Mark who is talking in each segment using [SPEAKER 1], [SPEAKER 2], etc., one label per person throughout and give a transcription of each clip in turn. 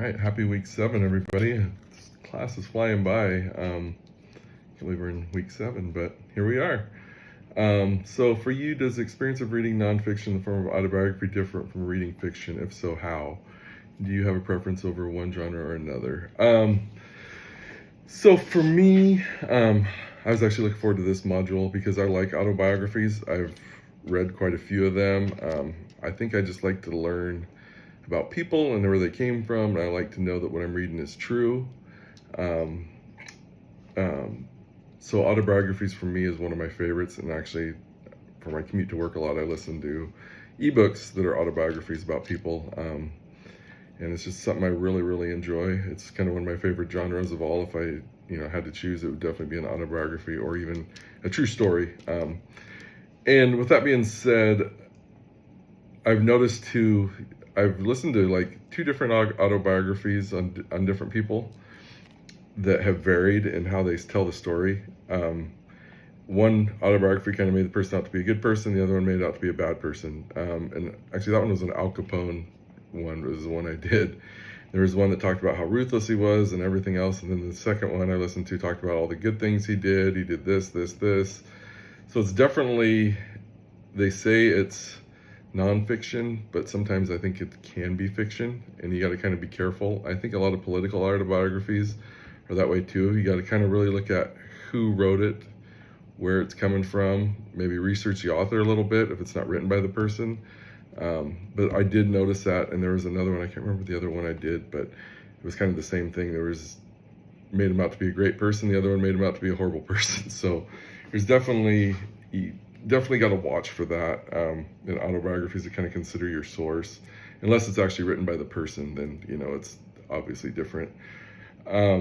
[SPEAKER 1] right, happy week 7, everybody. This class is flying by. Can't believe we're in week 7, but here we are. So for you, does the experience of reading nonfiction in the form of autobiography different from reading fiction? If so, how? Do you have a preference over one genre or another? So for me, I was actually looking forward to this module because I like autobiographies. I've read quite a few of them. I think I just like to learn about people and where they came from, and I like to know that what I'm reading is true. So autobiographies for me is one of my favorites, and actually for my commute to work a lot I listen to ebooks that are autobiographies about people, and it's just something I really enjoy. It's kind of one of my favorite genres of all. If I had to choose, it would definitely be an autobiography or even a true story. And with that being said, I've noticed I've listened to like 2 different autobiographies on different people that have varied in how they tell the story. One autobiography kind of made the person out to be a good person, the other one made it out to be a bad person. And actually that one was an Al Capone one, was the one I did. There was one that talked about how ruthless he was and everything else, and then the second one I listened to talked about all the good things he did. He did this. So it's definitely, they say it's nonfiction, but sometimes I think it can be fiction, and you got to kind of be careful. I think a lot of political autobiographies are that way too. You got to kind of really look at who wrote it, where it's coming from, maybe research the author a little bit if it's not written by the person. But I did notice that, and there was another one, I can't remember the other one I did, but it was kind of the same thing. There was, made him out to be a great person, the other one made him out to be a horrible person. So there's definitely got to watch for that in autobiographies to kind of consider your source. Unless it's actually written by the person, then it's obviously different. That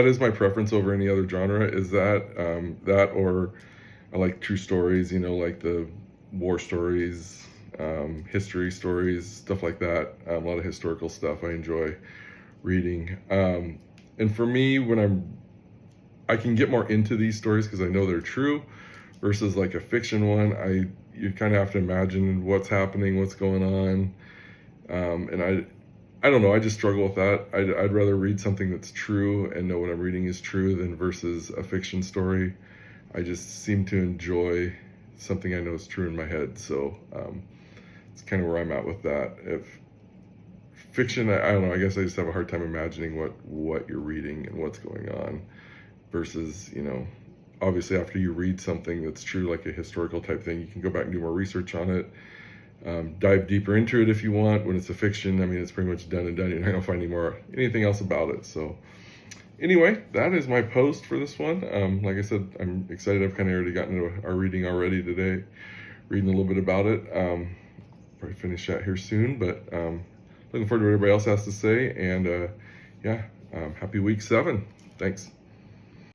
[SPEAKER 1] is my preference over any other genre, is that or I like true stories, like the war stories, history stories, stuff like that. A lot of historical stuff I enjoy reading. And for me, when I can get more into these stories because I know they're true, versus like a fiction one, you kind of have to imagine what's happening, what's going on, and I don't know, I just struggle with that. I'd rather read something that's true and know what I'm reading is true than versus a fiction story. I just seem to enjoy something I know is true in my head, so it's kind of where I'm at with that. If fiction, I don't know, I guess I just have a hard time imagining what you're reading and what's going on. Versus, obviously after you read something that's true, like a historical type thing, you can go back and do more research on it, dive deeper into it if you want. When it's a fiction, I mean, it's pretty much done and done. You're not gonna find anything else about it. So anyway, that is my post for this one. Like I said, I'm excited. I've kind of already gotten into our reading already today, reading a little bit about it. Probably finish that here soon, but looking forward to what everybody else has to say. And happy week 7. Thanks.